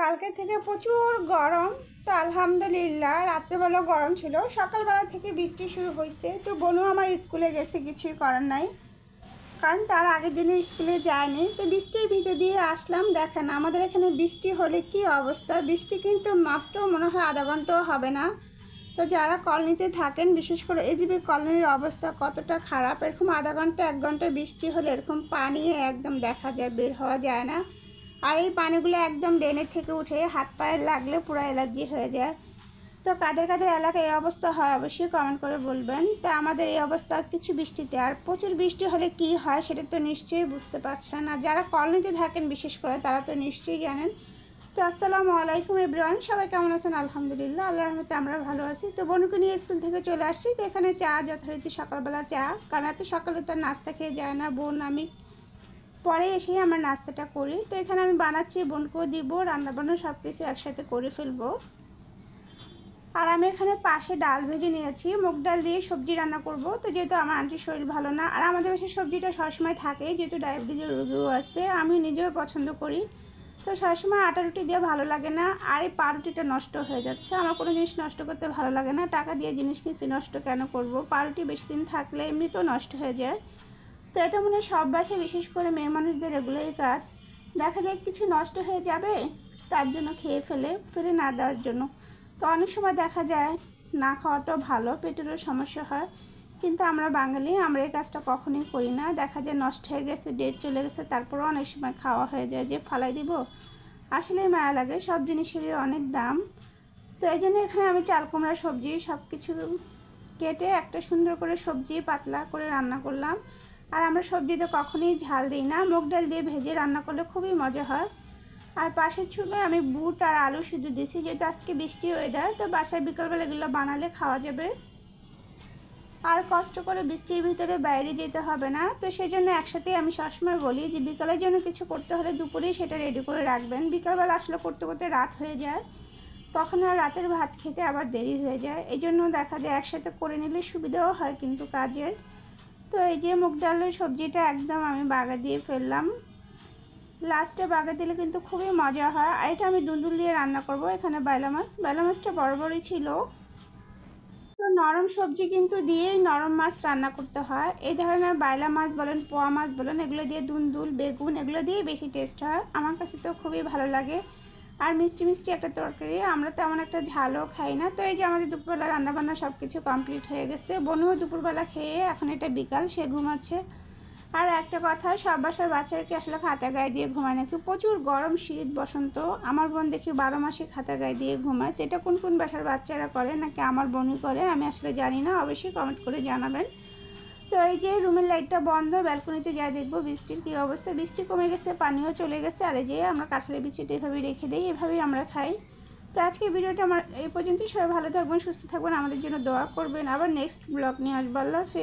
কালকে থেকে প্রচুর গরম। তো আলহামদুলিল্লাহ রাত্রেবেলা গরম ছিল, সকালবেলা থেকে বৃষ্টি শুরু হয়েছে। তো বোনও আমার স্কুলে গেছে, কিছুই করার নাই, কারণ তার আগের দিনে স্কুলে যায়নি। তো বৃষ্টির ভিতর দিয়ে আসলাম। দেখেন আমাদের এখানে বৃষ্টি হলে কি অবস্থা। বৃষ্টি কিন্তু মাত্র মনে হয় আধা ঘন্টাও হবে না। তো যারা কলোনিতে থাকেন, বিশেষ করে এজিবি কলোনির অবস্থা কতটা খারাপ। এরকম আধা ঘন্টা 1 ঘন্টা বৃষ্টি হলে এরকম পানি একদম দেখা যায়, বের হওয়া যায় না। আর এই পানিগুলো একদম ড্রেনের থেকে উঠে হাত পায়ে লাগলে পুরো অ্যালার্জি হয়ে যায়। তো কাদের কাদের এলাকায় এই অবস্থা হয় অবশ্যই কমেন্ট করে বলবেন। তো আমাদের এই অবস্থা কিছু বৃষ্টিতে, আর প্রচুর বৃষ্টি হলে কি হয় সেটা তো নিশ্চয়ই বুঝতে পারছেন। আর যারা কলোনিতে থাকেন বিশেষ করে তারা তো নিশ্চয়ই জানেন। তো আসসালামু আলাইকুম এভরিওয়ান, সবাই কেমন আছেন? আলহামদুলিল্লাহ, আল্লাহর রহমতে আমরা ভালো আছি। তো বোনকে নিয়ে স্কুল থেকে চলে আসছি। তো এখানে চা যথারীতি সকালবেলা চা, কারণ এত সকালে তো নাস্তা খেয়ে যায় না বোন, আমি পরে এসেই আমার নাস্তাটা করি। তো এখানে আমি বানাচ্ছি, বোনকেও দিব, রান্নাবান্না সব কিছু একসাথে করে ফেলবো। আর আমি এখানে পাশে ডাল ভেজে নিয়েছি, মুগ ডাল দিয়ে সবজি রান্না করব। তো যেহেতু আমার আন্টির শরীর ভালো না, আর আমাদের বাসায় সবজিটা সবসময় থাকে, যেহেতু ডায়াবেটিসের রোগীও আছে, আমি নিজেও পছন্দ করি। তো সবসময় আটা রুটি দিয়ে ভালো লাগে না, আর এই পাউরুটিটা নষ্ট হয়ে যাচ্ছে। আমার কোনো জিনিস নষ্ট করতে ভালো লাগে না, টাকা দিয়ে জিনিস কিনছি, নষ্ট কেন করব। পাউরুটি বেশি দিন থাকলে এমনিতেও নষ্ট হয়ে যায়। তো এটা মনে হয় সব বাসায়, বিশেষ করে মেয়ে মানুষদের এগুলোই কাজ। দেখা যায় কিছু নষ্ট হয়ে যাবে, তার জন্য খেয়ে ফেলে না দেওয়ার জন্য। তো অনেক সময় দেখা যায় না খাওয়াটাও ভালো, পেটেরও সমস্যা হয়। কিন্তু আমরা বাঙালি, আমরা এই কাজটা কখনোই করি না। দেখা যায় নষ্ট হয়ে গেছে, ডেট চলে গেছে, তারপরেও অনেক সময় খাওয়া হয়ে যায়, যে ফালাই দিব। আসলেই মায়া লাগে, সব জিনিসেরই অনেক দাম। তো এই জন্য এখানে আমি চাল কুমড়া সবজি সব কিছু কেটে একটা সুন্দর করে সবজি পাতলা করে রান্না করলাম। আর আমরা সবজিতে কখনোই ঝাল দিই না, মুগ ডাল দিয়ে ভেজে রান্না করলে খুবই মজা হয়। আর পাশের চুলায় আমি বুট আর আলু সিদ্ধ দিয়েছি, যেহেতু আজকে বৃষ্টি ওয়েদার, তো বাসায় বিকালবেলা এগুলো বানালে খাওয়া যাবে। আর কষ্ট করে বৃষ্টির ভিতরে বাইরে যেতে হবে না। তো সেই জন্য একসাথেই আমি সবসময় বলি যে বিকালের জন্য কিছু করতে হলে দুপুরেই সেটা রেডি করে রাখবেন। বিকালবেলা আসলে করতে করতে রাত হয়ে যায়, তখন আর রাতের ভাত খেতে আবার দেরি হয়ে যায়। এই জন্য দেখা যায় একসাথে করে নিলে সুবিধাও হয় কিন্তু কাজের। তো এই যে মুগ ডালের সবজিটা একদম আমি বাগা দিয়ে ফেললাম। লাস্টে বাগা দিলে কিন্তু খুবই মজা হয়। আর এটা আমি দুন্দুল দিয়ে রান্না করব। এখানে বাইলা মাছটা বড় বড়ই ছিল। তো নরম সবজি কিন্তু দিয়েই নরম মাছ রান্না করতে হয়। এই ধরনের বাইলা মাছ বলেন, পোয়া মাছ বলেন, এগুলো দিয়ে দুন্দুল, বেগুন এগুলো দিয়েই বেশি টেস্ট হয়। আমার কাছে তো খুবই ভালো লাগে। আর মিষ্টি মিষ্টি একটা তরকারি, আমরা তেমন একটা ঝালও খাই না। তো এই যে আমাদের দুপুরবেলা রান্নাবান্না সব কিছু কমপ্লিট হয়ে গেছে। বোনও দুপুরবেলা খেয়ে, এখন এটা বিকাল, সে ঘুমাচ্ছে। আর একটা কথা, সব বাসার বাচ্চাদেরকে আসলে খাতা গায়ে দিয়ে ঘুমায় নাকি, প্রচুর গরম, শীত, বসন্ত। আমার বোন দেখি 12 মাসে খাতা গায়ে দিয়ে ঘুমায়। তো এটা কোন কোন বাসার বাচ্চারা করে, নাকি আমার বোনই করে, আমি আসলে জানি না, অবশ্যই কমেন্ট করে জানাবেন। তো এই যে রুমের লাইটটা বন্ধ, ব্যালকনিতে যাই দেখবো বৃষ্টির কী অবস্থা। বৃষ্টি কমে গেছে, পানিও চলে গেছে। আর এই যে আমরা কাঁঠালের বৃষ্টিটা এভাবেই রেখে দিই, এভাবেই আমরা খাই। তো আজকে ভিডিওটা আমার এই পর্যন্তই। সবাই ভালো থাকবেন, সুস্থ থাকবেন, আমাদের জন্য দোয়া করবেন। আবার নেক্সট ব্লগ নিয়ে আসবো। আল্লাহ হাফেজ।